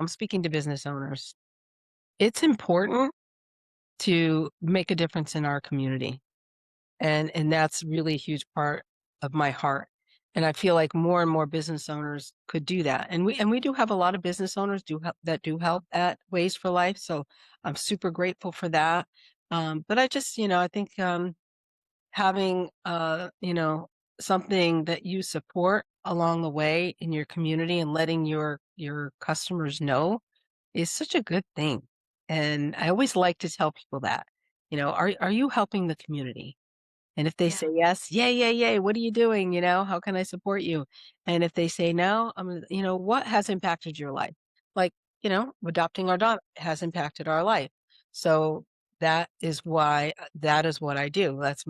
I'm speaking to business owners. It's important to make a difference in our community. And that's really a huge part of my heart. And I feel like more and more business owners could do that. And we do have a lot of business owners that do help at Ways for Life. So I'm super grateful for that. But I just, I think having something that you support along the way in your community and letting your customers know is such a good thing. And I always like to tell people that, are you helping the community? And if they say Yeah. yes, yay, yay, yay, what are you doing? How can I support you? And if they say no, what has impacted your life? Like, adopting our dog has impacted our life. So that is what I do. That's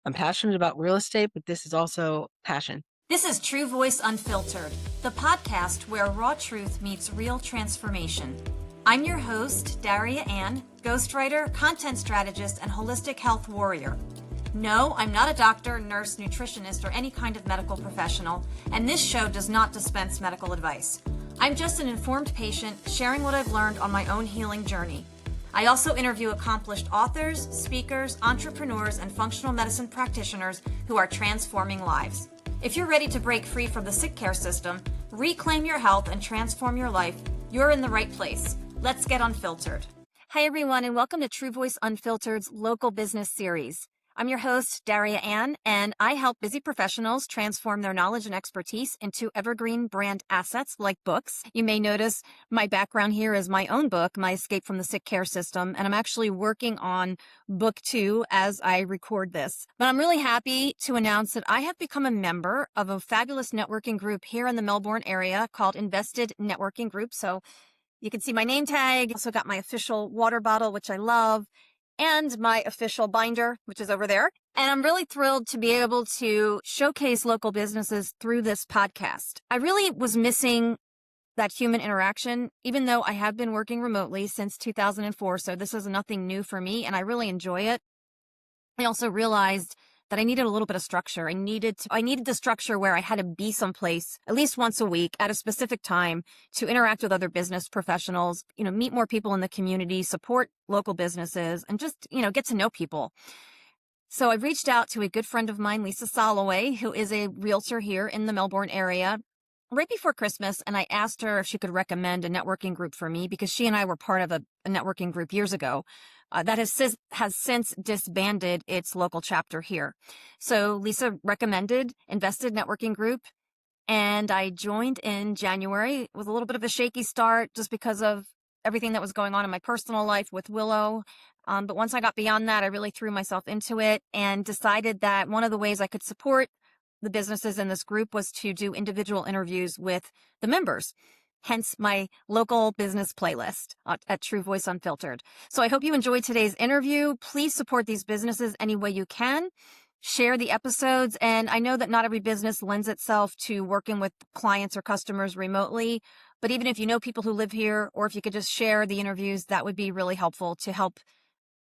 I'm passionate about real estate, but this is also passion. This is True Voice Unfiltered, the podcast where raw truth meets real transformation. I'm your host, Daria Anne, ghostwriter, content strategist, and holistic health warrior. No, I'm not a doctor, nurse, nutritionist, or any kind of medical professional, and this show does not dispense medical advice. I'm just an informed patient sharing what I've learned on my own healing journey. I also interview accomplished authors, speakers, entrepreneurs, and functional medicine practitioners who are transforming lives. If you're ready to break free from the sick care system, reclaim your health, and transform your life, you're in the right place. Let's get unfiltered. Hi, everyone, and welcome to True Voice Unfiltered's local business series. I'm your host, Daria Anne, and I help busy professionals transform their knowledge and expertise into evergreen brand assets like books. You may notice my background here is my own book, My Escape from the Sick Care System, and I'm actually working on book 2 as I record this. But I'm really happy to announce that I have become a member of a fabulous networking group here in the Melbourne area called Invested Networking Group. So you can see my name tag. Also got my official water bottle, which I love, and my official binder, which is over there. And I'm really thrilled to be able to showcase local businesses through this podcast. I really was missing that human interaction, even though I have been working remotely since 2004. So this is nothing new for me, and I really enjoy it. I also realized that I needed a little bit of structure. I needed the structure where I had to be someplace at least once a week at a specific time to interact with other business professionals, meet more people in the community, support local businesses, and just, get to know people. So I reached out to a good friend of mine, Lisa Soloway, who is a realtor here in the Melbourne area, right before Christmas, and I asked her if she could recommend a networking group for me because she and I were part of a networking group years ago that has since disbanded its local chapter here. So Lisa recommended Invested Networking Group, and I joined in January with a little bit of a shaky start just because of everything that was going on in my personal life with Willow. But once I got beyond that, I really threw myself into it and decided that one of the ways I could support the businesses in this group was to do individual interviews with the members, hence my local business playlist at True Voice Unfiltered. So I hope you enjoyed today's interview. Please support these businesses any way you can. Share the episodes. And I know that not every business lends itself to working with clients or customers remotely, but even if you know people who live here, or if you could just share the interviews, that would be really helpful to help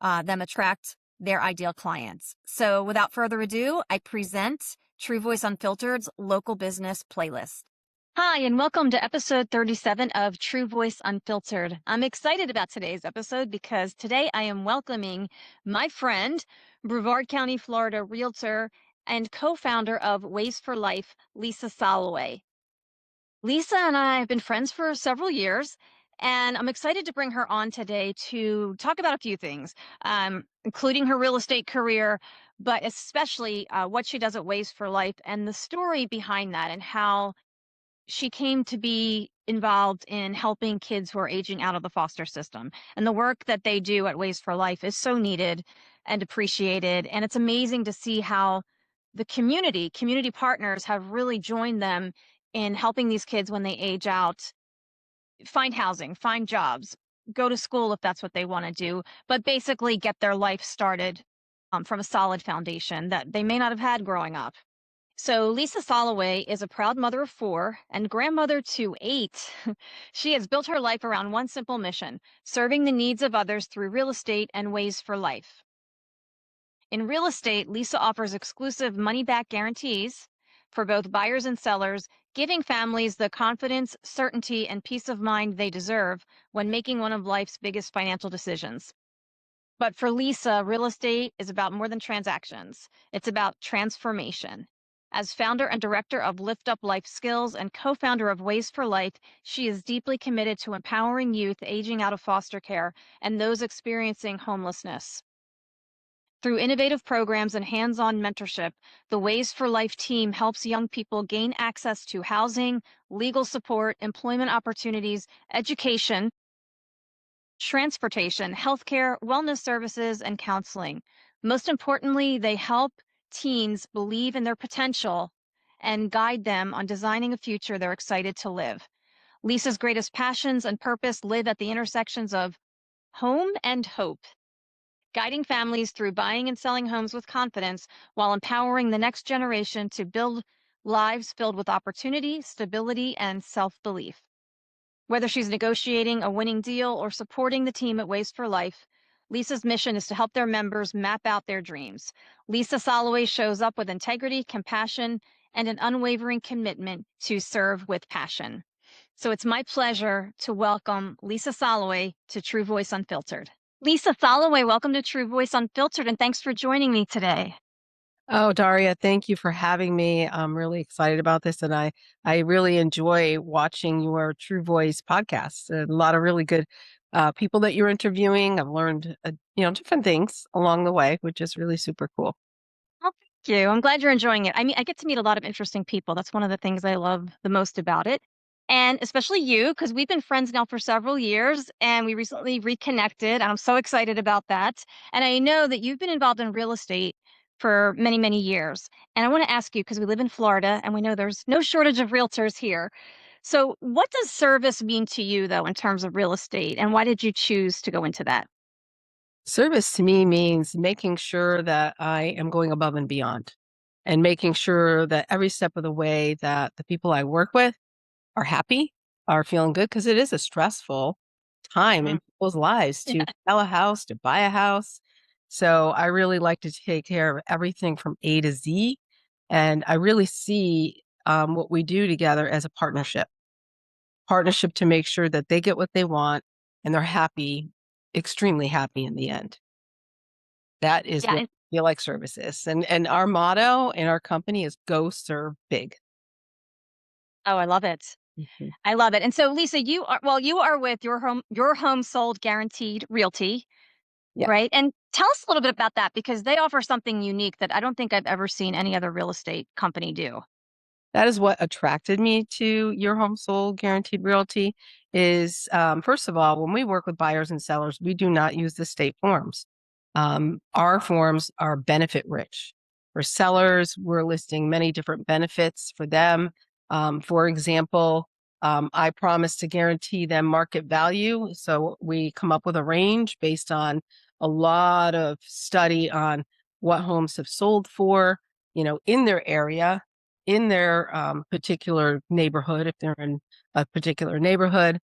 them attract their ideal clients. So without further ado, I present True Voice Unfiltered's local business playlist. Hi, and welcome to episode 37 of True Voice Unfiltered. I'm excited about today's episode because today I am welcoming my friend, Brevard County, Florida realtor and co-founder of Ways for Life, Lisa Soloway. Lisa and I have been friends for several years, and I'm excited to bring her on today to talk about a few things, including her real estate career, but especially what she does at Ways for Life and the story behind that and how she came to be involved in helping kids who are aging out of the foster system. And the work that they do at Ways for Life is so needed and appreciated. And it's amazing to see how the community partners have really joined them in helping these kids when they age out, find housing, find jobs, go to school if that's what they want to do, but basically get their life started from a solid foundation that they may not have had growing up. So Lisa Soloway is a proud mother of 4 and grandmother to 8. She has built her life around one simple mission: serving the needs of others through real estate and Ways for Life. In real estate, Lisa offers exclusive money-back guarantees for both buyers and sellers, giving families the confidence, certainty, and peace of mind they deserve when making one of life's biggest financial decisions. But for Lisa, real estate is about more than transactions. It's about transformation. As founder and director of LiftUp Life Skills and co-founder of Ways for Life, she is deeply committed to empowering youth aging out of foster care and those experiencing homelessness. Through innovative programs and hands-on mentorship, the Ways for Life team helps young people gain access to housing, legal support, employment opportunities, education, transportation, healthcare, wellness services, and counseling. Most importantly, they help teens believe in their potential and guide them on designing a future they're excited to live. Lisa's greatest passions and purpose live at the intersections of home and hope, guiding families through buying and selling homes with confidence while empowering the next generation to build lives filled with opportunity, stability, and self-belief. Whether she's negotiating a winning deal or supporting the team at Ways for Life, Lisa's mission is to help their members map out their dreams. Lisa Soloway shows up with integrity, compassion, and an unwavering commitment to serve with passion. So it's my pleasure to welcome Lisa Soloway to True Voice Unfiltered. Lisa Soloway, welcome to True Voice Unfiltered, and thanks for joining me today. Oh, Daria, thank you for having me. I'm really excited about this, and I really enjoy watching your True Voice podcast. A lot of really good people that you're interviewing. I've learned different things along the way, which is really super cool. Oh, thank you. I'm glad you're enjoying it. I mean, I get to meet a lot of interesting people. That's one of the things I love the most about it. And especially you, because we've been friends now for several years and we recently reconnected. And I'm so excited about that. And I know that you've been involved in real estate for many, many years. And I want to ask you, because we live in Florida and we know there's no shortage of realtors here. So, what does service mean to you, though, in terms of real estate? And why did you choose to go into that? Service to me means making sure that I am going above and beyond and making sure that every step of the way that the people I work with are happy, are feeling good, because it is a stressful time Mm, in people's lives to sell a house, to buy a house. So I really like to take care of everything from A to Z. And I really see what we do together as a partnership to make sure that they get what they want and they're happy, extremely happy in the end. That is yeah. what I feel like service is. And our motto in our company is go serve big. Oh, I love it. Mhm. I love it. And so, Lisa, you are with your home sold guaranteed realty, Yeah. right? And tell us a little bit about that because they offer something unique that I don't think I've ever seen any other real estate company do. That is what attracted me to your home sold guaranteed realty is, first of all, when we work with buyers and sellers, we do not use the state forms. Our forms are benefit rich. For sellers, we're listing many different benefits for them. For example, I promise to guarantee them market value. So we come up with a range based on a lot of study on what homes have sold for, in their area, in their particular neighborhood, if they're in a particular neighborhood.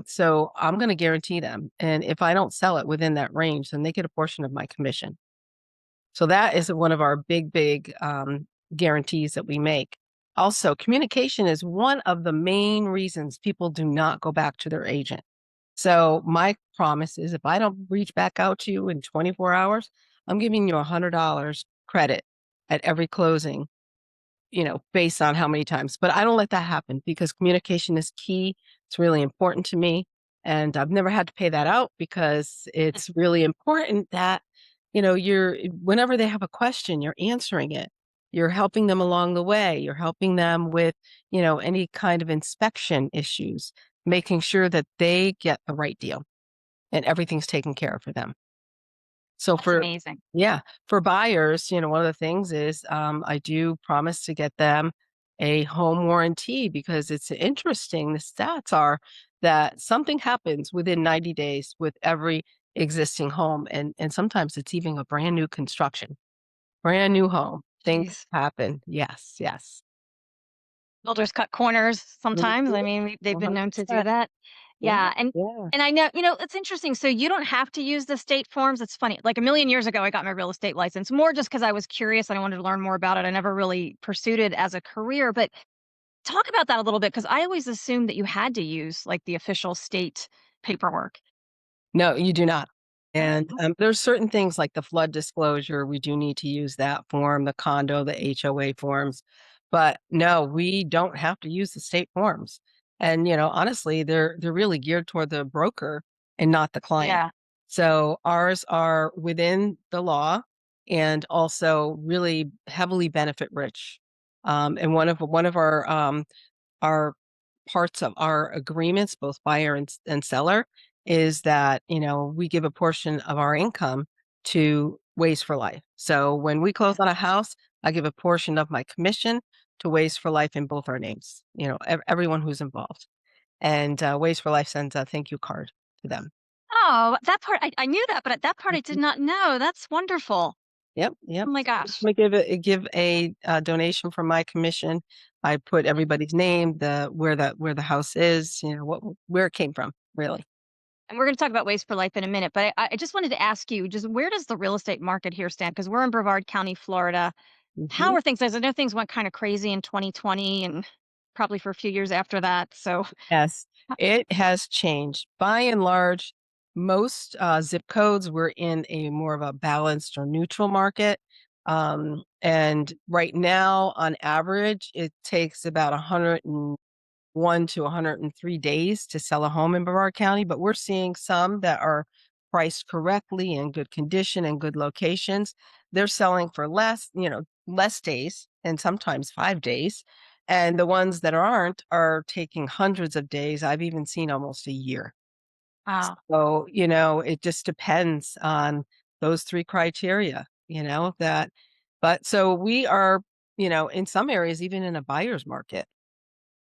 So I'm going to guarantee them. And if I don't sell it within that range, then they get a portion of my commission. So that is one of our big guarantees that we make. Also, communication is one of the main reasons people do not go back to their agent. So my promise is if I don't reach back out to you in 24 hours, I'm giving you $100 credit at every closing, based on how many times. But I don't let that happen because communication is key. It's really important to me. And I've never had to pay that out because it's really important that, whenever they have a question, you're answering it. You're helping them along the way. You're helping them with, any kind of inspection issues, making sure that they get the right deal and everything's taken care of for them. So That's for amazing. yeah, for buyers, one of the things is, I do promise to get them a home warranty because it's interesting. The stats are that something happens within 90 days with every existing home, and sometimes it's even a brand new construction, brand new home. Things Jeez. happen. Yes, yes. Builders cut corners sometimes. Mhm, I mean, they've been known to do 100%. that. Yeah, Yeah, yeah. and I know, it's interesting. So you don't have to use the state forms. It's funny. Like a million years ago, I got my real estate license more just because I was curious and I wanted to learn more about it. I never really pursued it as a career, but talk about that a little bit because I always assumed that you had to use like the official state paperwork. No, you do not. And, Oh, there's certain things like the flood disclosure, we do need to use that form, the condo, the HOA forms. But no, we don't have to use the state forms. And, honestly, they're really geared toward the broker and not the client. yeah. So ours are within the law and also really heavily benefit rich. And one of our parts of our agreements, both buyer and seller, is that, we give a portion of our income to Ways for Life. So when we close on a house, I give a portion of my commission to Ways for Life in both our names, everyone who's involved. And Ways for Life sends a thank you card to them. Oh, that part I knew that, but that part I did not know. That's wonderful. Yep, Oh yep. my So every gosh. time I give a donation from my commission, I put everybody's name, where the house is, where it came from, really. And we're going to talk about Waste for Life in a minute, but I just wanted to ask you, just where does the real estate market here stand? Because we're in Brevard County, Florida. How Mhm. are things? I know things went kind of crazy in 2020 and probably for a few years after that. So, Yes, it has changed. By and large, most zip codes were in a more of a balanced or neutral market. And right now, on average, it takes about 101 to 103 days to sell a home in Brevard County, but we're seeing some that are priced correctly in good condition and good locations. They're selling for less days and sometimes 5 days. And the ones that aren't are taking hundreds of days. I've even seen almost a year. wow. So, it just depends on those three criteria, but so we are, in some areas, even in a buyer's market.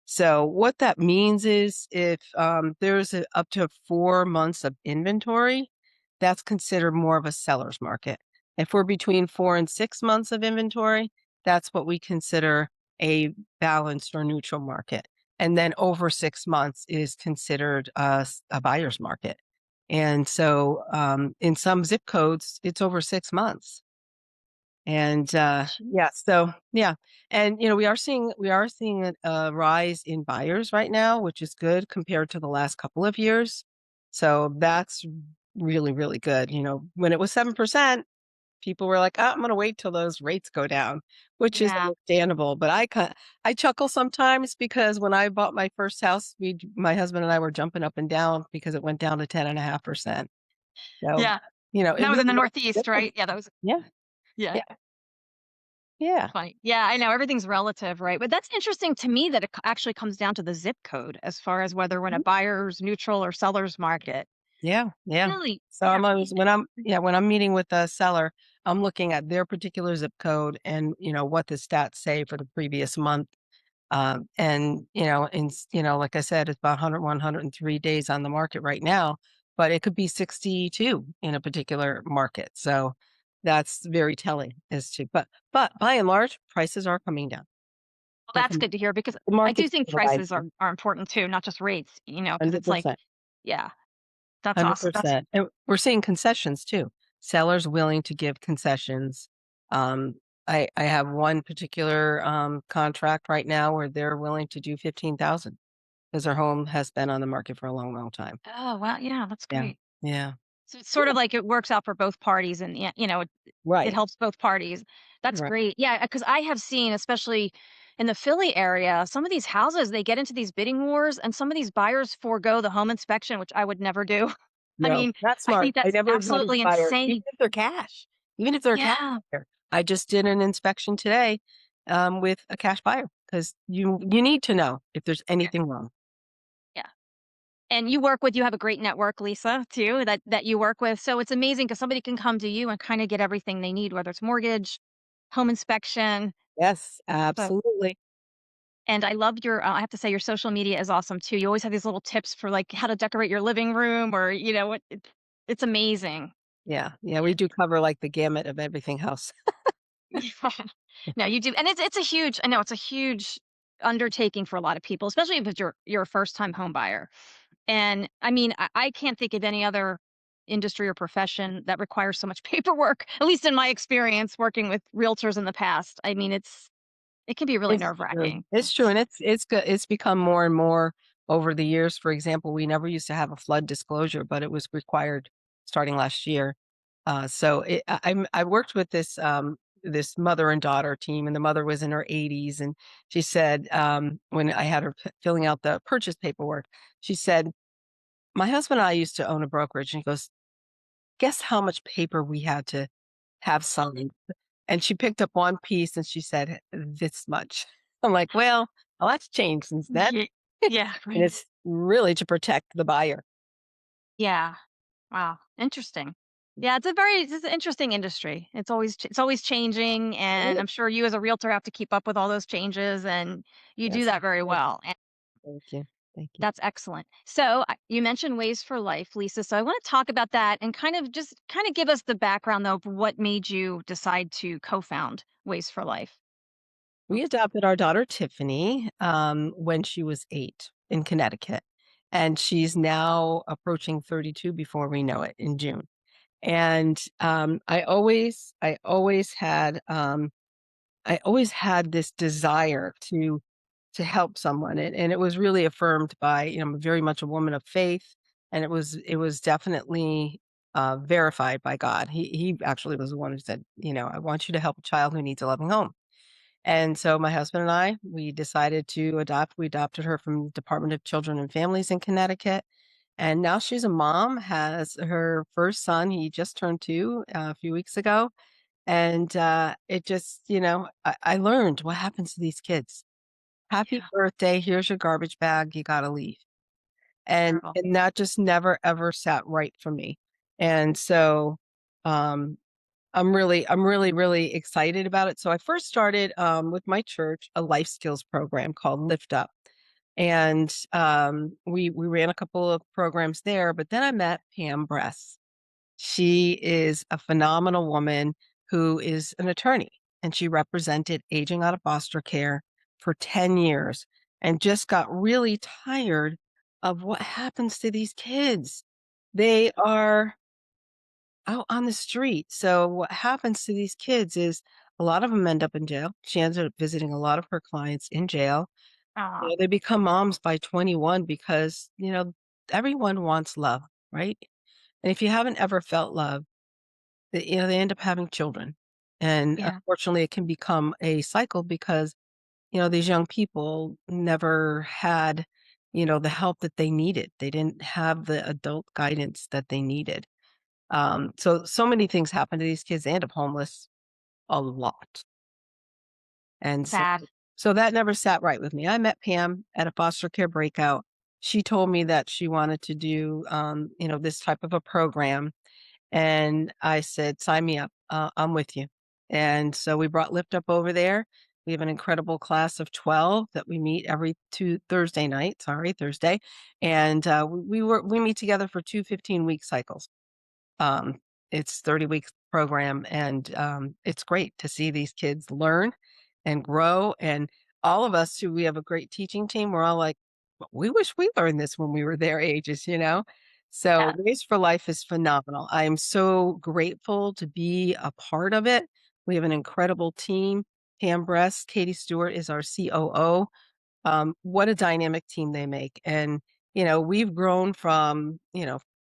So what that means is if there's up to 4 months of inventory, that's considered more of a seller's market. If we're between 4 and 6 months of inventory, that's what we consider a balanced or neutral market. And then over 6 months is considered a buyer's market. And so in some zip codes, it's over 6 months. And, yeah, so yeah, and, we are seeing a rise in buyers right now, which is good compared to the last couple of years. So that's really, really good. When it was 7%, people were like, "Oh, I'm gonna wait till those rates go down," which is Yeah. understandable. But I chuckle sometimes because when I bought my first house, my husband and I were jumping up and down because it went down to 10.5%. So, Yeah. it That was was in the a Northeast, right? Yeah. That was, yeah, yeah. yeah, yeah. Funny. Yeah, I know everything's relative, right? But that's interesting to me that it actually comes down to the zip code as far as whether we're in a buyer's neutral or seller's market. Yeah, yeah. Really? So Yeah. I'm always when I'm meeting with a seller, I'm looking at their particular zip code and, what the stats say for the previous month. And, like I said, it's about 103 days on the market right now, but it could be 62 in a particular market. So that's very telling as to, but by and large, prices are coming down. Well, They're that's coming, good to hear because the I do market's think prices stabilizing are important too, not just rates, because it's like, 100%. yeah, that's awesome. That's 100%. And we're seeing concessions too. Sellers willing to give concessions. Um, I have one particular contract right now where they're willing to do 15,000 because their home has been on the market for a long, long time. oh, wow, yeah, that's Yeah. great. Yeah. So it's sort Yeah. of like it works out for both parties and yeah, it Right. helps both parties. That's Right. great. Yeah, because I have seen, especially in the Philly area, some of these houses, they get into these bidding wars and some of these buyers forego the home inspection, which I would never do. I No, mean, not I smart. think I that's never advise absolutely buyers, even insane. if they're cash, even if they're a cash Yeah, buyer. I just did an inspection today with a cash buyer because you need to know if there's anything wrong. yeah. And you have a great network, Lisa, too, that you work with. So it's amazing because somebody can come to you and kind of get everything they need, whether it's mortgage, home inspection. Yes, So absolutely. and I love your I have to say your social media is awesome too. You always have these little tips for like how to decorate your living room or what it's amazing. Yeah, yeah, we do cover, like, the gamut of everything house. Yeah. No, you do. And it's a huge I know it's a huge undertaking for a lot of people, especially if it's you're a first time home buyer. And I mean, I can't think of any other industry or profession that requires so much paperwork, at least in my experience working with realtors in the past. I mean, it's It can be really It's true. nerve-wracking. It's true, and it's become more and more over the years. For example, we never used to have a flood disclosure, but it was required starting last year. So I worked with this mother and daughter team, and the mother was in her 80s, and she said, when I had her filling out the purchase paperwork, she said, "My husband and I used to own a brokerage," and he goes, "Guess how much paper we had to have signed?" And she picked up one piece and she said, "This much." I'm like, "Well, a lot's changed since then." Ye yeah, And right. it's really to protect the buyer. Yeah. Wow, interesting. Yeah, it's an interesting industry. It's always changing, and Right? I'm sure you as a realtor have to keep up with all those changes, and you do Yes. that very Yes. well, and Thank you. Thank you. that's excellent. So, you mentioned Ways for Life, Lisa, so I wanna talk about that and kind of give us the background, though, of what made you decide to co-found Ways for Life. We adopted our daughter Tiffany when she was 8 in Connecticut, and she's now approaching 32 before we know it in June. And I always had this desire to help someone, and it was really affirmed by, I'm very much a woman of faith, and it was definitely, verified by God. He actually was the one who said, "I want you to help a child who needs a loving home." And so my husband and I, we decided to adopt. We adopted her from the Department of Children and Families in Connecticut, and now she's a mom, has her first son. He just turned 2, a few weeks ago, and, it just, I learned what happens to these kids. "Happy Yeah, birthday, here's your garbage bag, you gotta leave." And terrible. and that just never ever sat right for me. And so, um, I'm really, really excited about it. So I first started, with my church, a life skills program called LiftUp. And, we ran a couple of programs there, but then I met Pam Bress. She is a phenomenal woman who is an attorney, and she represented aging out of foster care for 10 years and just got really tired of what happens to these kids. They are out on the street. So what happens to these kids is a lot of them end up in jail. She ended up visiting a lot of her clients in jail. Aw, They become moms by 21 because, everyone wants love, right? And if you haven't ever felt love, they end up having children, and yeah, unfortunately, it can become a cycle because, these young people never had, the help that they needed. They didn't have the adult guidance that they needed. So many things happen to these kids. They end up homeless a lot, and sad. so that never sat right with me. I met Pam at a foster care breakout. She told me that she wanted to do, this type of a program. And I said, "Sign me up. I'm with you." And so we brought Lift Up over there. We have an incredible class of 12 that we meet every Thursday. And we meet together for 2 15-week cycles. Um, it's 30 weeks program, and it's great to see these kids learn and grow. And all of us who we have a great teaching team, we're all like, "Well, we wish we learned this when we were their ages." So Yeah, Race for Life is phenomenal. I am so grateful to be a part of it. We have an incredible team. Pam Bress, Katie Stewart is our COO. What a dynamic team they make. And, we've grown from,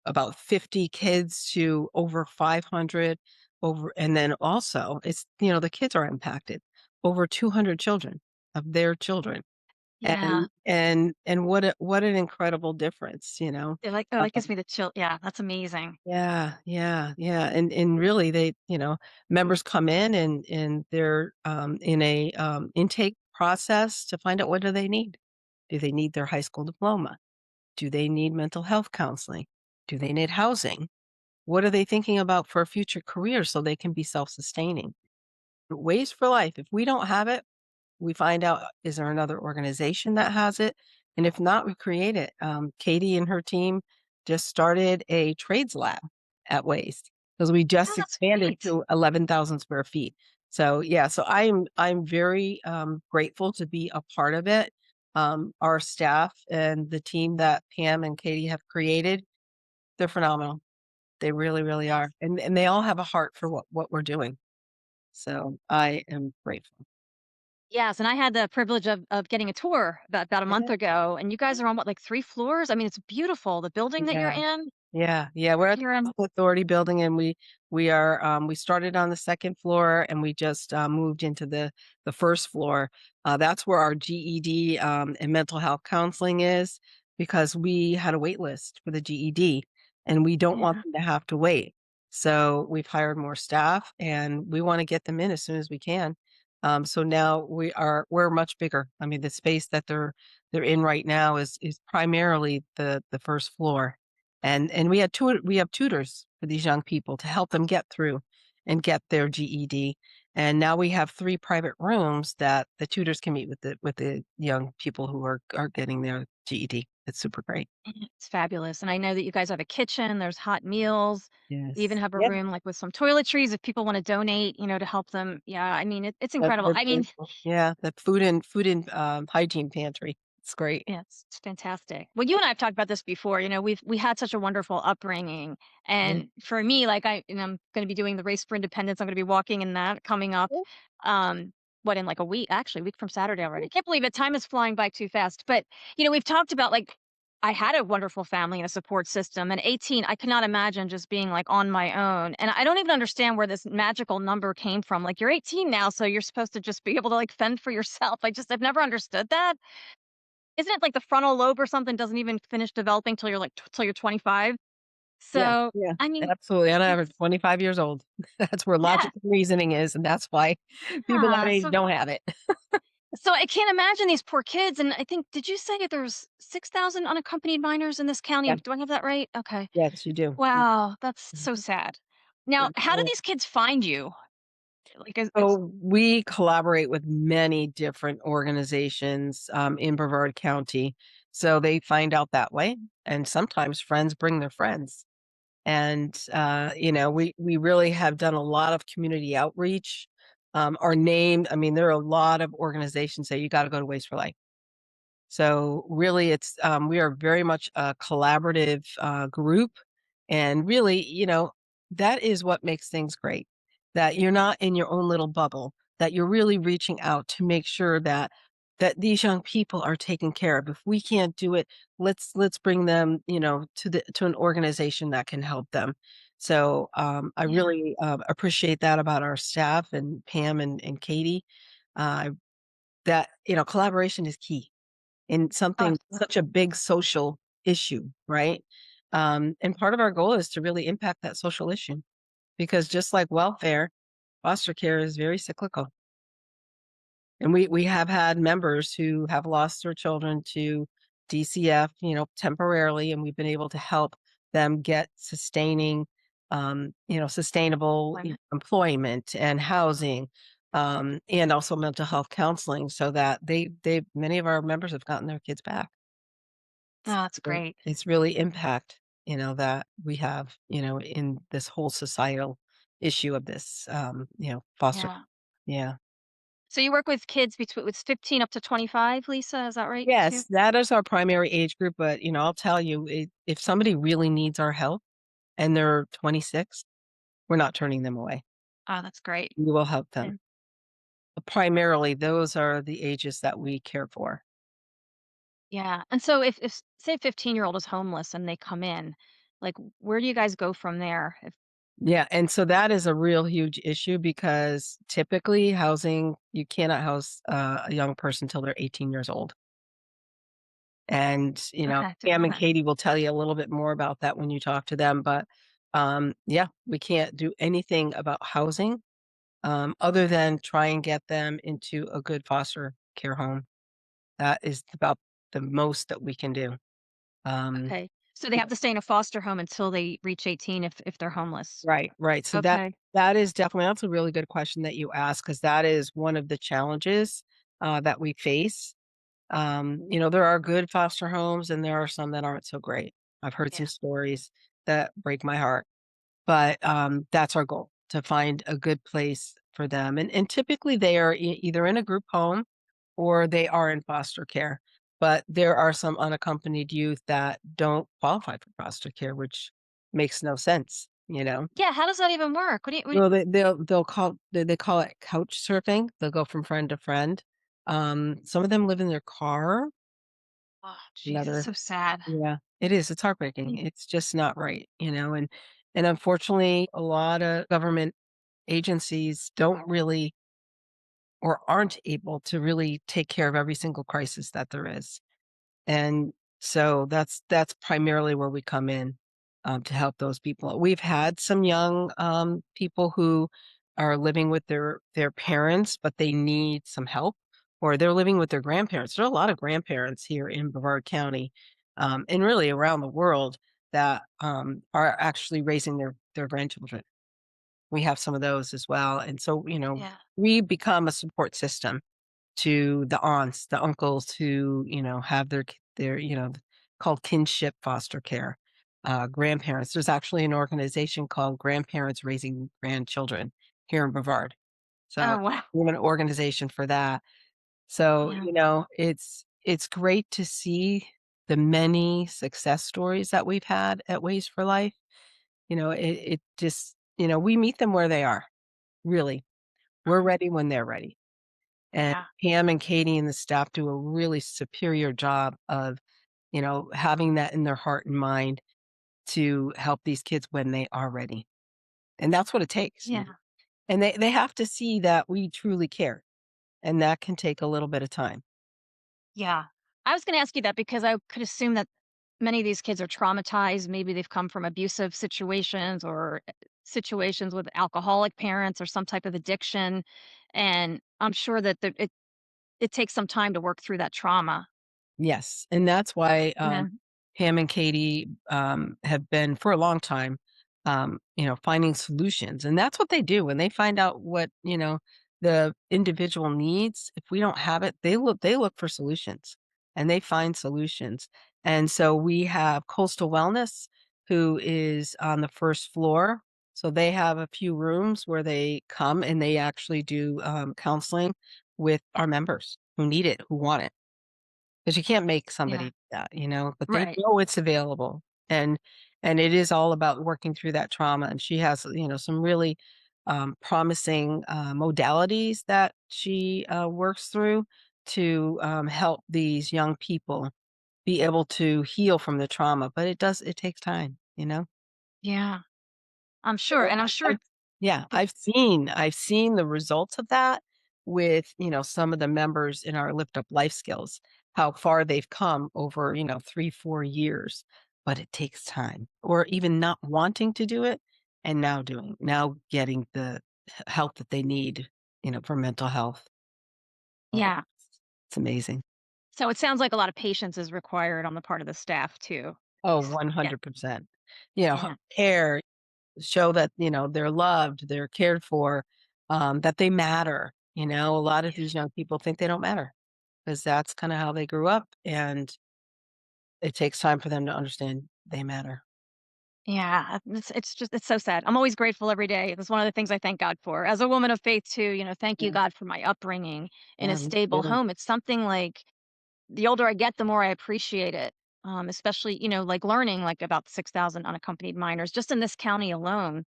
about 50 kids to over 500 and then also the kids are impacted over 200 children of their children. yeah. And what an incredible difference. That gives me the chill, yeah, that's amazing. Yeah, yeah, yeah, and really members come in and they're, in a, intake process to find out what do they need. Do they need their high school diploma? Do they need mental health counseling? Do they need housing? What are they thinking about for a future career so they can be self-sustaining? Ways for Life, if we don't have it, we find out, is there another organization that has it? And if not, we create it. Katie and her team just started a trades lab at Waste because we Oh, just that's expanded great. to 11,000 square feet. So yeah, so I'm very grateful to be a part of it. Our staff and the team that Pam and Katie have created, they're phenomenal. They really, really Yes. are, and they all have a heart for what we're doing. So I am grateful. Yes, and I had the privilege of getting a tour about a month Yeah. ago, and you guys are on what, like 3 floors? I mean, it's beautiful. The building that you're Yeah. in, Yeah, yeah, we're at the you're in Housing Authority building, and we are, we started on the 2nd floor, and we just, moved into the 1st floor. That's where our GED, and mental health counseling is, because we had a wait list for the GED, and we don't want yeah, them to have to wait. So, we've hired more staff, and we wanna get them in as soon as we can. So now we're much bigger. I mean, the space that they're in right now is primarily the 1st floor. And we have tutors for these young people to help them get through and get their GED. And now we have 3 private rooms that the tutors can meet with the young people who are getting their GED. It's super great. it's fabulous, and I know that you guys have a kitchen, there's hot meals, you even Yes. have a Yeah, room, like, with some toiletries if people wanna donate, to help them. Yeah, I mean, it's incredible. they're I mean, beautiful. Yeah, the food and hygiene pantry. It's great. yeah, it's fantastic. Well, you and I have talked about this before. We had such a wonderful upbringing, Yeah. and for me, like I'm going to be doing the race for independence. I'm going to be walking in that coming up. Yeah. Um, what in like a week? Actually, a week from Saturday already. I can't believe it. Time is flying by too fast. But we've talked about like I had a wonderful family and a support system. And 18, I cannot imagine just being like on my own. And I don't even understand where this magical number came from. Like you're 18 now, so you're supposed to just be able to like fend for yourself. I've never understood that. Isn't it like the frontal lobe or something doesn't even finish developing till you're like till you're 25? Yeah, So, yeah, I mean, absolutely. On average, it's 25 years old. That's where yeah, logical reasoning is, and that's why people that yeah. age don't have it. So I can't imagine these poor kids, and I think did you say that there's 6,000 unaccompanied minors in this county? Yeah. Do I have that right? Okay. Yes, you do. Wow, that's so Mhm. sad. Now, how do Absolutely. these kids find you? Like, is So we collaborate with many different organizations in Brevard County. So they find out that way. And sometimes friends bring their friends. And we really have done a lot of community outreach. Our name, I mean, there are a lot of organizations that you got to go to Ways for Life. So really it's we are very much a collaborative group, and really, that is what makes things great. That you're not in your own little bubble, that you're really reaching out to make sure that these young people are taken care of. If we can't do it, let's bring them, to an organization that can help them. So I yeah. really appreciate that about our staff and Pam and Katie. Uh, that collaboration is key in Oh, something such a big social issue, right? And part of our goal is to really impact that social issue because just like welfare, foster care is very cyclical. And we have had members who have lost their children to DCF, temporarily, and we've been able to help them get sustainable employment. employment and housing, and also mental health counseling so that many of our members have gotten their kids back. Oh, that's So great. it's really impact, that we have, in this whole societal issue of this, foster. Yeah. Yeah. So you work with kids between with 15 up to 25, Lisa, is that right too? Yes, that is our primary age group, but, I'll tell you, if somebody really needs our help and they're 26, we're not turning them away. Oh, that's great. We will help them. And Primarily, those are the ages that we care for. yeah. And so if say a 15-year-old is homeless and they come in, like where do you guys go from there? If Yeah, and so that is a real huge issue because typically housing you cannot house, a young person till they're 18 years old. And, okay, didn't Pam know and that. Katie will tell you a little bit more about that when you talk to them, but, yeah, we can't do anything about housing, other than try and get them into a good foster care home. That is about the most that we can do. Um, Okay. So they have to stay in a foster home until they reach 18 if they're homeless. right, right. So Okay. that is definitely that's a really good question that you ask because that is one of the challenges, that we face. There are good foster homes and there are some that aren't so great. I've heard some Yeah. stories that break my heart, but that's our goal to find a good place for them. And typically they are either in a group home or they are in foster care. But there are some unaccompanied youth that don't qualify for foster care, which makes no sense. Yeah, how does that even work? Well, they call it couch surfing. They'll go from friend to friend. Some of them live in their car. Oh, jeez, it's Another so sad. Yeah, it is, it's heartbreaking. It's just not right, and unfortunately, a lot of government agencies don't really or aren't able to really take care of every single crisis that there is. And so that's primarily where we come in, to help those people. We've had some young, people who are living with their parents, but they need some help, or they're living with their grandparents. There are a lot of grandparents here in Brevard County, and really around the world that, are actually raising their grandchildren. We have some of those as well, and so, Yeah. we become a support system to the aunts, the uncles who, have called kinship foster care, grandparents. There's actually an organization called Grandparents Raising Grandchildren here in Brevard. So Oh, wow. we have an organization for that. So, Yeah. it's great to see the many success stories that we've had at Ways for Life. It just, we meet them where they are, really. We're Mhm. ready when they're ready. And Yeah. Pam and Katie and the staff do a really superior job of, having that in their heart and mind to help these kids when they are ready. And that's what it takes. Yeah. And they have to see that we truly care. And that can take a little bit of time. Yeah. I was gonna ask you that because I could assume that many of these kids are traumatized. Maybe they've come from abusive situations or situations with alcoholic parents or some type of addiction. And I'm sure that it takes some time to work through that trauma. Yes, and that's why, Yeah. Pam and Katie, have been for a long time, finding solutions, and that's what they do when they find out what, the individual needs. If we don't have it, they look for solutions, and they find solutions, and so we have Coastal Wellness, who is on the 1st floor, so they have a few rooms where they come and they actually do, counseling with our members who need it, who want it. 'Cause you can't make somebody Yeah. do that, but they Right. know it's available, and it is all about working through that trauma, and she has, some really, promising, modalities that she, works through to, help these young people be able to heal from the trauma, but it takes time, you know? Yeah. I'm sure. So And I'm I've sure Yeah, that I've seen the results of that with, some of the members in our Lift Up Life Skills, how far they've come over, 3, 4 years, but it takes time, or even not wanting to do it and now getting the help that they need, for mental health. Oh, yeah. it's amazing. So it sounds like a lot of patience is required on the part of the staff too. Oh, Yeah. 100%. Yeah. Care, show that, they're loved, they're cared for, that they matter. A lot of Yeah. these young people think they don't matter because that's kind of how they grew up, and it takes time for them to understand they matter. Yeah, it's just it's so sad. I'm always grateful every day. That's one of the things I thank God for. As a woman of faith too, thank you Yeah, God for my upbringing in a me stable too. home. It's something like the older I get, the more I appreciate it. Especially, like learning like about 6,000 unaccompanied minors just in this county alone.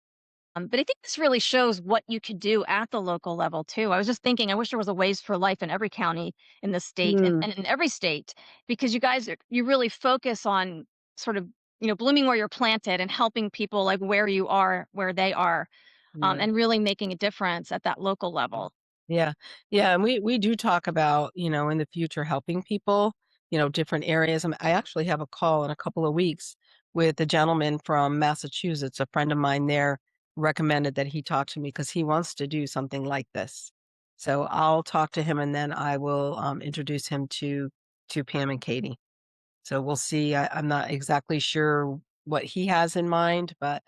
But I think this really shows what you could do at the local level too. I was just thinking, I wish there was a ways for life in every county in the state and, Mm, and in every state because you really focus on sort of blooming where you're planted and helping people like where you are, where they are, yeah. and really making a difference at that local level. Yeah. Yeah, and we do talk about, in the future helping people, different areas. I actually have a call in a couple of weeks with a gentleman from Massachusetts. A friend of mine there recommended that he talk to me because he wants to do something like this. So I'll talk to him and then I will, introduce him to Pam and Katie. So we'll see. I'm not exactly sure what he has in mind, but,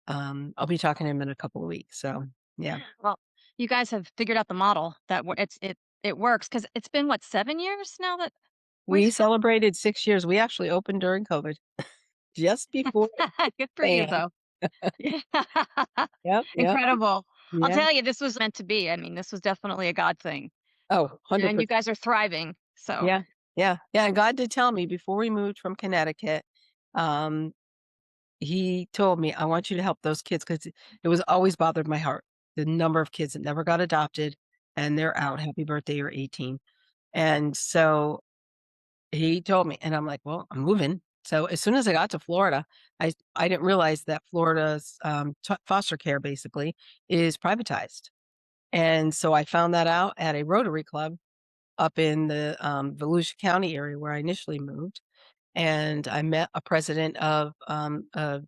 I'll be talking to him in a couple of weeks. So, yeah. Well, you guys have figured out the model that it works because it's been what 7 years now that We Waste for celebrated 6 years. We actually opened during COVID, just before good for you bam. though. Yeah. Yep, yep, Incredible. I'll yeah. tell you, this was meant to be. I mean, this was definitely a God thing. Oh, And you 100%. guys are thriving. So, Yeah, yeah, yeah, and God did tell me before we moved from Connecticut, um, he told me, "I want you to help those kids because it was always bothered my heart, the number of kids that never got adopted, and they're out. Happy birthday, you're 18. And so he told me, and I'm like, "Well, I'm moving." So as soon as I got to Florida, I didn't realize that Florida's, foster care basically is privatized. And so I found that out at a Rotary Club up in the, Volusia County area where I initially moved, and I met a president of, a,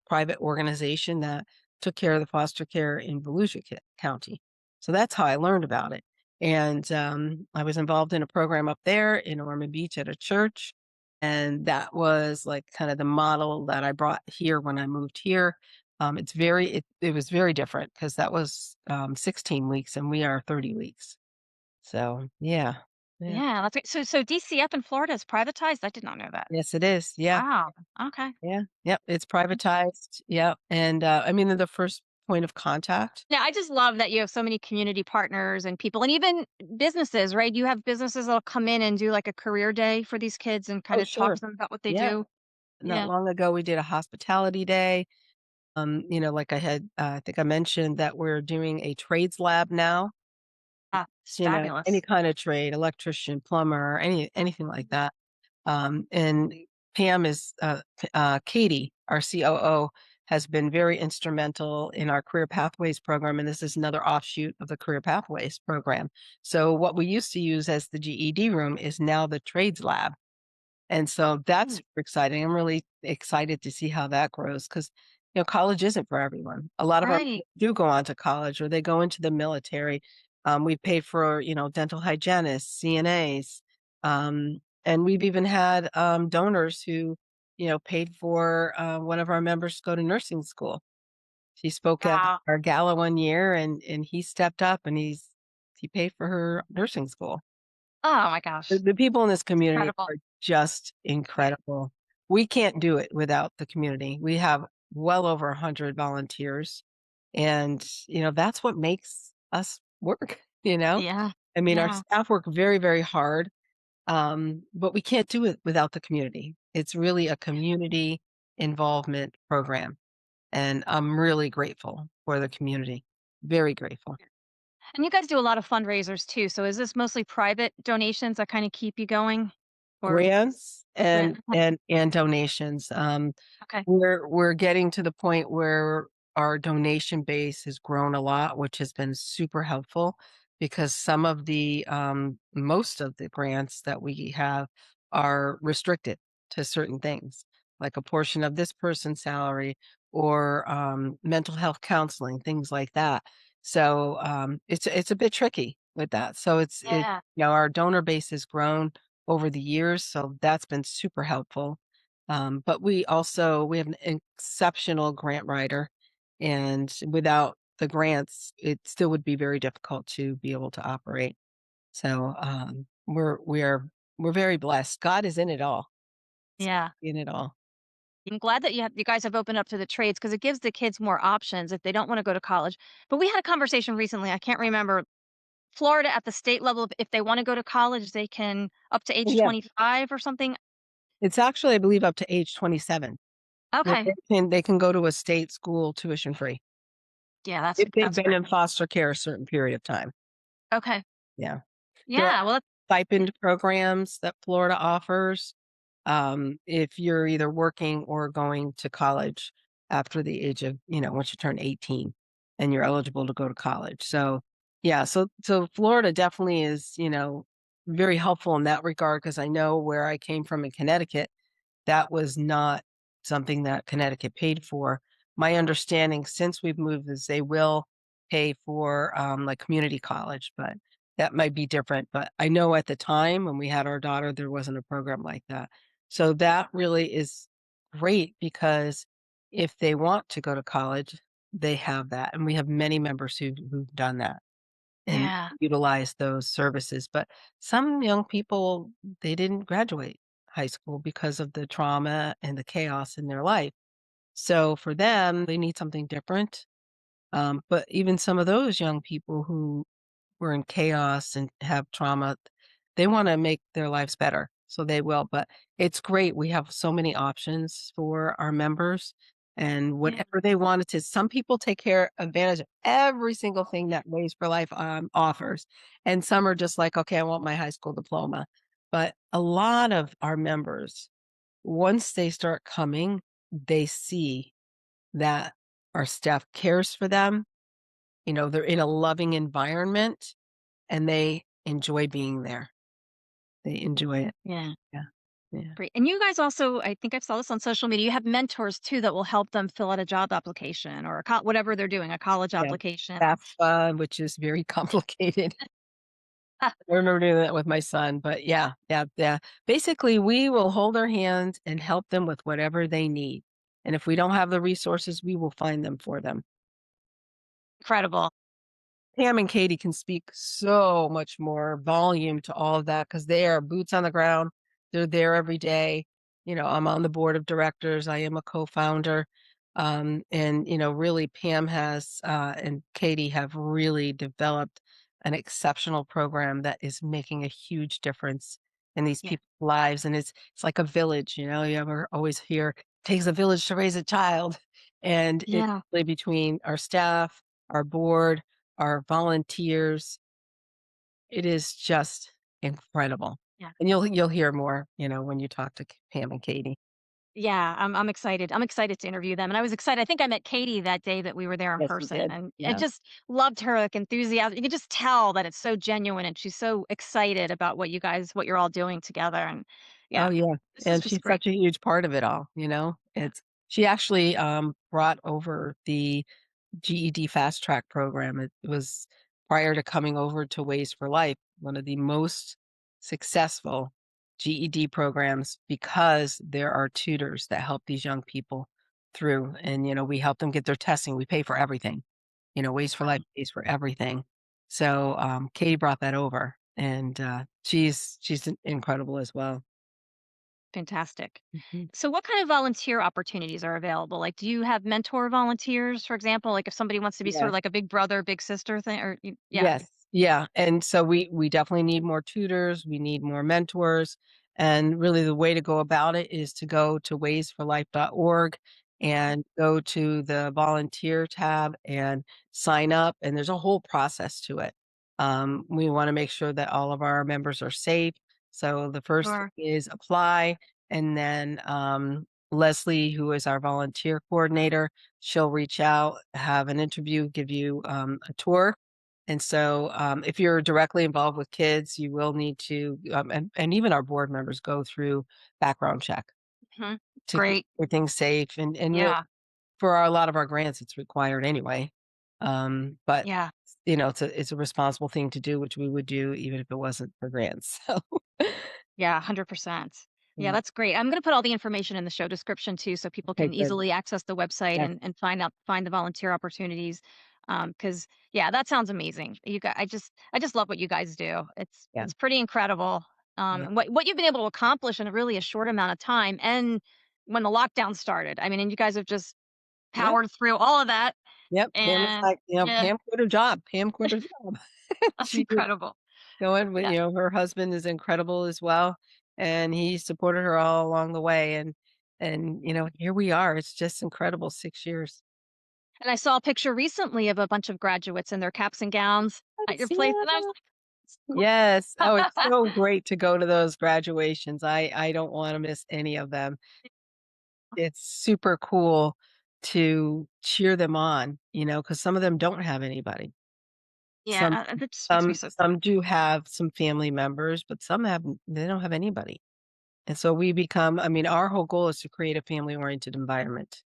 private organization that took care of the foster care in Volusia County. So that's how I learned about it. And, I was involved in a program up there in Ormond Beach at a church, and that was, like, kind of the model that I brought here when I moved here. It was very different because that was, 16 weeks, and we are 30 weeks. So, yeah. Yeah. Yeah, that's great. So DC up in Florida is privatized? I did not know that. Yes, it is. Yeah. Wow. Okay. Yeah. Yep. It's privatized. Yep. And, I mean, they're the first point of contact. Yeah, I just love that you have so many community partners and people and even businesses, right? You have businesses that'll come in and do like a career day for these kids and kind Oh, of talk sure. to them about what they Yeah. do. Not Yeah. long ago, we did a hospitality day. Like I think I mentioned that we're doing a trades lab now. Ah, it's Any fabulous. kind of trade, electrician, plumber, anything like that. And Pam is, Katie, our COO, has been very instrumental in our Career Pathways program, and this is another offshoot of the Career Pathways program. So what we used to use as the GED room is now the trades lab. And so that's Mm, super exciting. I'm really excited to see how that grows because, college isn't for everyone. A lot of our right. people do go on to college or they go into the military. We paid for, dental hygienists, CNAs. And we've even had donors who, paid for one of our members to go to nursing school. She spoke at Wow. our gala one year and he stepped up and he paid for her nursing school. Oh my The gosh. the people in this It's community incredible. are just incredible. We can't do it without the community. We have well over 100 volunteers, and, that's what makes us work, you know? Yeah. I mean, our Yeah. staff work very, very hard, but we can't do it without the community. It's really a community involvement program, and I'm really grateful for the community. Very grateful. And you guys do a lot of fundraisers too. So is this mostly private donations that kind of keep you going? Or Grants grant? and donations, Okay. we're getting to the point where our donation base has grown a lot, which has been super helpful because some of the, most of the grants that we have are restricted to certain things, like a portion of this person's salary or, mental health counseling, things like that. So, it's a bit tricky with that. So Yeah. our donor base has grown over the years, so that's been super helpful. But we have an exceptional grant writer, and without the grants, it still would be very difficult to be able to operate. So, we're very blessed. God is in it all. Yeah. In it all. I'm glad that you guys have opened up to the trades because it gives the kids more options if they don't want to go to college. But we had a conversation recently. I can't remember Florida at the state level. If they want to go to college, they can up to age Yeah, 25 or something. it's actually, I believe, up to age 27. Where Okay. they can go to a state school tuition free Yeah, if they've that's been great. in foster care a certain period of time. Okay. Yeah. There are Yeah. Well, yeah. stipend programs that Florida offers, if you're either working or going to college after the age of, once you turn 18 and you're eligible to go to college. So, yeah, so Florida definitely is, very helpful in that regard because I know where I came from in Connecticut, that was not something that Connecticut paid for. My understanding since we've moved is they will pay for, like, community college, but that might be different. But I know at the time when we had our daughter, there wasn't a program like that. So that really is great because if they want to go to college, they have that, and we have many members who've done that and Yeah. utilize those services. But some young people, they didn't graduate high school because of the trauma and the chaos in their life. So for them, they need something different. But even some of those young people who were in chaos and have trauma, they want to make their lives better. So they will. But it's great. We have so many options for our members. and Yeah. whatever they wanted to. Some people take care advantage of every single thing that Ways for Life offers, and some are just like, okay, I want my high school diploma. But a lot of our members, once they start coming, they see that our staff cares for them. They're in a loving environment and they enjoy being there. They enjoy it. Yeah. Yeah. Yeah. Great. And you guys also, I think I saw this on social media, you have mentors too that will help them fill out a job application or whatever they're doing, a college Yeah. application. FAFSA, which is very complicated. I remember doing that with my son, but yeah, yeah, yeah. Basically, we will hold their hands and help them with whatever they need. And if we don't have the resources, we will find them for them. Incredible. Pam and Katie can speak so much more volume to all of that because they are boots on the ground. They're there every day. I'm on the board of directors. I am a co-founder. And really Pam has and Katie have really developed an exceptional program that is making a huge difference in these Yeah. people's lives. And it's like a village, you ever always hear takes a village to raise a child. And it's Yeah. really between our staff, our board, our volunteers. It is just incredible. Yeah. And you'll hear more, when you talk to Pam and Katie. Yeah, I'm excited. I'm excited to interview them. And I was excited. I think I met Katie that day that we were there in Yes, you person did. and I Yeah. just loved her like enthusiasm. You could just tell that it's so genuine and she's so excited about what you're all doing together. And yeah, Oh, yeah. this is And just she's great. such a huge part of it all. Yeah. She actually, brought over the GED Fast Track program. It was prior to coming over to Ways for Life, one of the most successful GED programs because there are tutors that help these young people through. And, we help them get their testing. We pay for everything. Ways for Life Wow. pays for everything. So Katie brought that over and she's incredible as well. Fantastic. Mhm. So what kind of volunteer opportunities are available? Like, do you have mentor volunteers, for example? Like if somebody wants to be sort Yeah. of like a big brother, big sister thing or yeah. Yes. Yeah, and so we definitely need more tutors, we need more mentors, and really the way to go about it is to go to waysforlife.org and go to the volunteer tab and sign up, and there's a whole process to it. We wanna make sure that all of our members are safe, so the first Sure. thing is apply, and then, Leslie, who is our volunteer coordinator, she'll reach out, have an interview, give you, a tour, and so, if you're directly involved with kids, you will need to, and even our board members go through background check Mhm. to keep Great. everything safe. And really, Yeah. for a lot of our grants, it's required anyway. But Yeah. it's a responsible thing to do, which we would do even if it wasn't for grants. So, Yeah, 100%. Yeah, yeah. that's great. I'm gonna put all the information in the show description too, so people Okay, can good. easily access the website Yes, and find the volunteer opportunities. Because yeah, that sounds amazing. I just love what you guys do. yeah, It's pretty incredible. yeah, And what you've been able to accomplish in a really a short amount of time. And when the lockdown started, I mean, and you guys have just yep, powered through all of that. yep. Pam is And like, yeah, Pam quit her job. Pam quit her job. that's She did. incredible. Going with Yeah. her husband is incredible as well, and he supported her all along the way, and here we are. It's just incredible 6 years. And I saw a picture recently of a bunch of graduates in their caps and gowns at your Yes, place, and I was yeah. like, Yes. Oh, it's so great to go to those graduations. I don't wanna miss any of them. It's super cool to cheer them on, because some of them don't have anybody. yeah, Some that just makes me some so some do have some family members, but some have they don't have anybody. And so we become our whole goal is to create a family-oriented environment,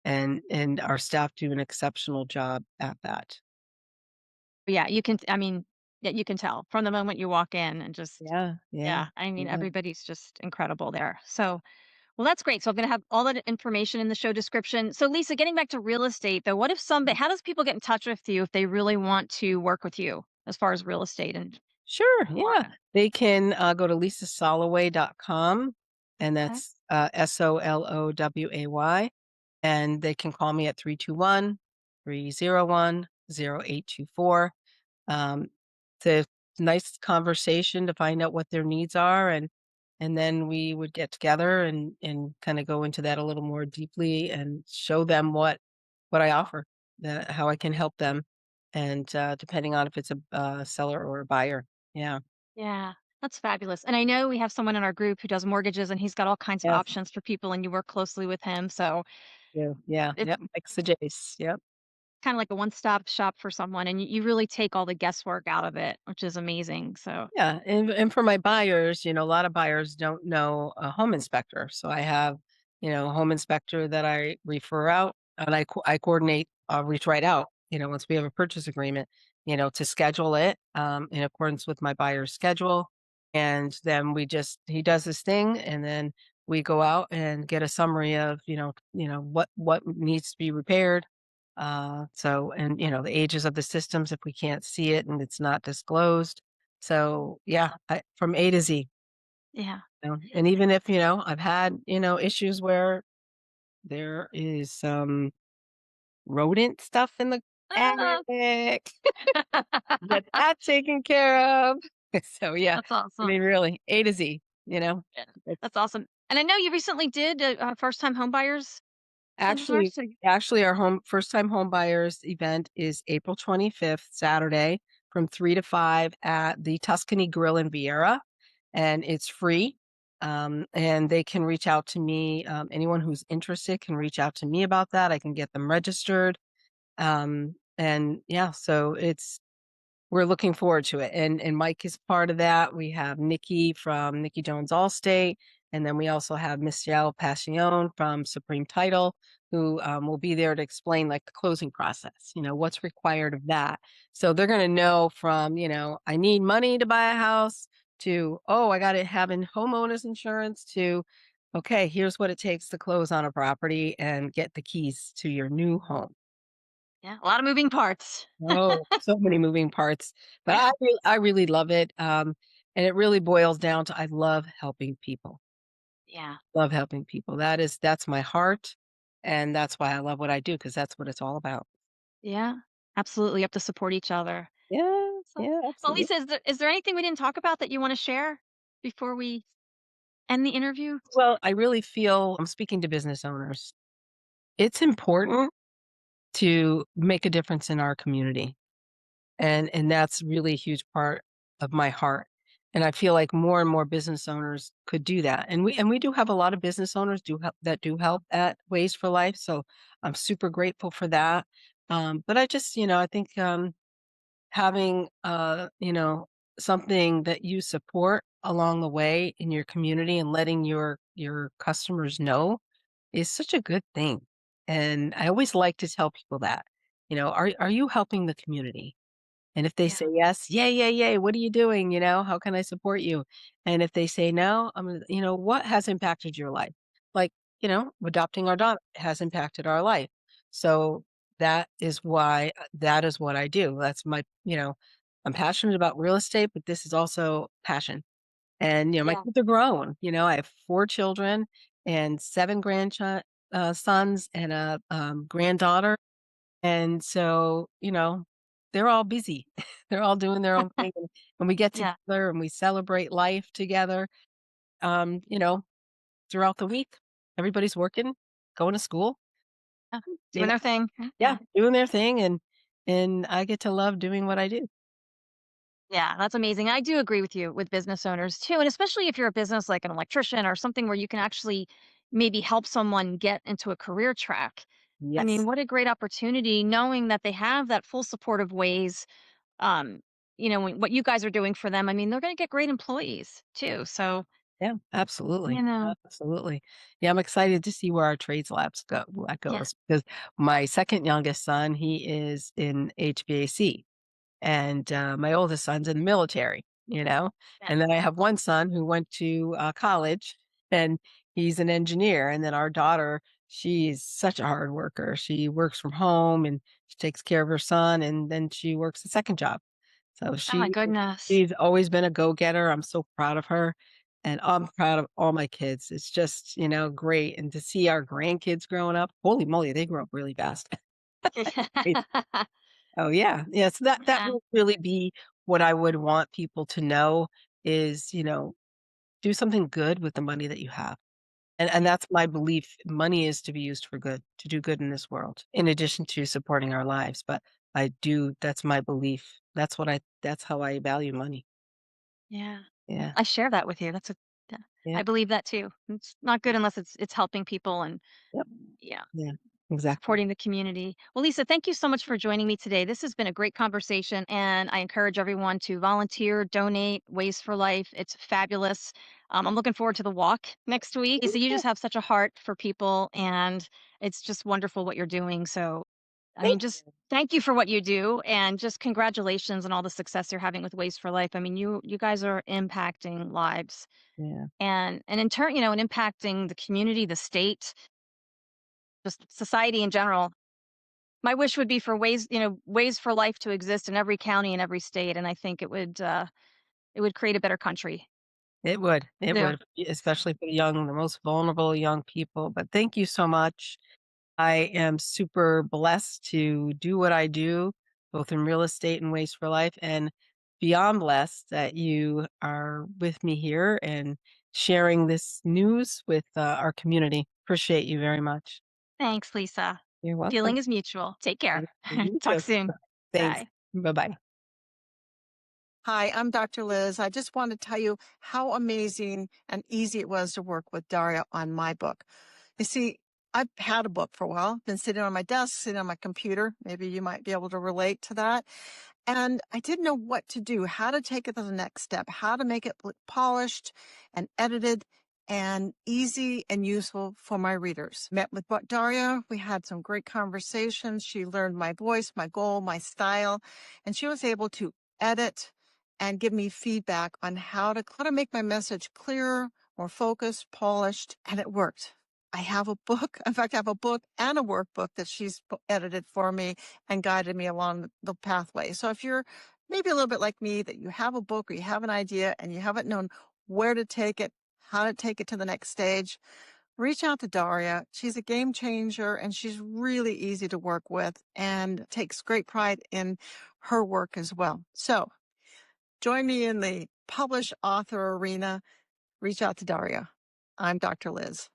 and our staff do an exceptional job at that. yeah, I mean, yeah, you can tell from the moment you walk in and just Yeah, yeah, yeah, I mean, yeah. everybody's just incredible there. So, well, that's great. So I'm gonna have all that information in the show description. So Lisa, getting back to real estate though, what if somebody how does people get in touch with you if they really want to work with you as far as real estate and Sure, yeah. market? They can, go to lisasoloway.com, and Okay. that's, Soloway, and they can call me at 321-301-0824. Um, it's a nice conversation to find out what their needs are, and and then we would get together and kind of go into that a little more deeply and show them what I offer, that how I can help them, and depending on if it's a seller or a buyer. Yeah. Yeah, that's fabulous. And I know we have someone in our group who does mortgages and he's got all kinds of Yes. options for people and you work closely with him. So Yeah. Yeah. it's Yep. Likes the Jace. Yep. kind of like a one-stop shop for someone and you really take all the guesswork out of it, which is amazing. So Yeah, and for my buyers, a lot of buyers don't know a home inspector. So I have, a home inspector that I refer out, and I coordinate, reach right out, once we have a purchase agreement, to schedule it in accordance with my buyer's schedule. And then he does his thing, and then we go out and get a summary of, what needs to be repaired. And the ages of the systems if we can't see it and it's not disclosed. So, yeah, from A to Z, yeah. and even if, I've had, issues where there is some rodent stuff in the Ah, attic, get that taken care of. So, yeah, that's I awesome. mean, really, A to Z, you know? Yeah, It's that's awesome. And I know you recently did a first-time homebuyers seminar. actually So actually, our first-time home buyers event is April 25th, Saturday, from 3 to 5 at the Tuscany Grill in Vieira, and it's free. And they can reach out to me. Anyone who's interested can reach out to me about that. I can get them registered. And yeah, so we're looking forward to it, and Mike is part of that. We have Nikki from Nikki Jones Allstate, and then we also have Michelle Passion from Supreme Title, who will be there to explain like the closing process. What's required of that. So they're going to know from I need money to buy a house to I got to have homeowners insurance to okay, here's what it takes to close on a property and get the keys to your new home. yeah, a lot of moving parts. Oh, so many moving parts, but I really love it, and it really boils down to I love helping people. Yeah. Love helping people. That's my heart, and that's why I love what I do because that's what it's all about. Yeah. Absolutely. You have to support each other. Yeah, So, yeah, well, absolutely. Lisa, is there anything we didn't talk about that you want to share before we end the interview? Well, I really feel I'm speaking to business owners. It's important to make a difference in our community. And that's really a huge part of my heart. And I feel like more and more business owners could do that. And we do have a lot of business owners do help at Ways for Life. So I'm super grateful for that. But I just, I think having something that you support along the way in your community and letting your customers know is such a good thing. And I always like to tell people that, are you helping the community? And if they Yeah. say yes, "Yay, yay, yay, what are you doing?" "How can I support you?" And if they say no, I'm gonna "What has impacted your life?" Like, adopting our daughter has impacted our life. So that is what I do. That's I'm passionate about real estate, but this is also passion. And, my Yeah. kids are grown. I have 4 children and 7 sons and a, granddaughter. And so, they're all busy. They're all doing their own thing, and we get Yeah. together and we celebrate life together, um, you know, throughout the week. Everybody's working, going to school, Yeah. you Doing know their thing. yeah, Yeah. doing their thing, and I get to love doing what I do. Yeah, that's amazing. I do agree with you with business owners too. And especially if you're a business like an electrician or something where you can actually maybe help someone get into a career track. I mean, Yes. what a great opportunity knowing that they have that full support of ways. Um, what you guys are doing for them. I mean, they're going to get great employees too. So, Yeah, absolutely. you know, Absolutely. Yeah, I'm excited to see where our trades labs that yeah, goes because my 2nd youngest son, he is in HVAC. And my oldest son's in the military, yeah. and then I have one son who went to college and he's an engineer. And then our daughter, she's such a hard worker. She works from home and she takes care of her son, and then she works a second job. So Oh my goodness. she's always been a go-getter. I'm so proud of her. And I'm proud of all my kids. It's just, great. And to see our grandkids growing up, holy moly, they grow up really fast. Oh, yeah. Yeah, so that Yeah. would really be what I would want people to know is, do something good with the money that you have. And that's my belief. Money is to be used for good, to do good in this world, in addition to supporting our lives. But that's my belief. That's how I value money. Yeah. Yeah. I share that with you. Yeah, Yeah. I believe that too. It's not good unless it's helping people and Yep. yeah, Yeah. Exactly. supporting the community. Well, Lisa, thank you so much for joining me today. This has been a great conversation, and I encourage everyone to volunteer, donate, Ways for Life. It's fabulous. I'm looking forward to the walk next week. So you just have such a heart for people, and it's just wonderful what you're doing. So, I Thank mean, just thank you for what you do, and just congratulations on all the success you're having with Ways for Life. I mean, you guys are impacting lives, you. Yeah. and in turn, and impacting the community, the state, just society in general. My wish would be for Ways for Life to exist in every county and every state, and I think it would create a better country. It would. It Yeah. would, especially for the most vulnerable young people. But thank you so much. I am super blessed to do what I do, both in real estate and Ways for Life, and beyond blessed that you are with me here and sharing this news with our community. Appreciate you very much. Thanks, Lisa. You're welcome. Feeling is mutual. Take care. Thank you. You Talk too. soon. Thanks. Bye. Bye bye. Hi, I'm Dr. Liz. I just want to tell you how amazing and easy it was to work with Daria on my book. You see, I've had a book for a while, been sitting on my desk, sitting on my computer. Maybe you might be able to relate to that. And I didn't know what to do, how to take it to the next step, how to make it look polished and edited and easy and useful for my readers. Met with Daria. We had some great conversations. She learned my voice, my goal, my style, and she was able to edit and give me feedback on how to make my message clearer, more focused, polished, and it worked. I have a book. In fact, I have a book and a workbook that she's edited for me and guided me along the pathway. So if you're maybe a little bit like me, that you have a book or you have an idea and you haven't known where to take it, how to take it to the next stage, reach out to Daria. She's a game changer and she's really easy to work with and takes great pride in her work as well. So join me in the publish author arena. Reach out to Daria. I'm Dr. Liz.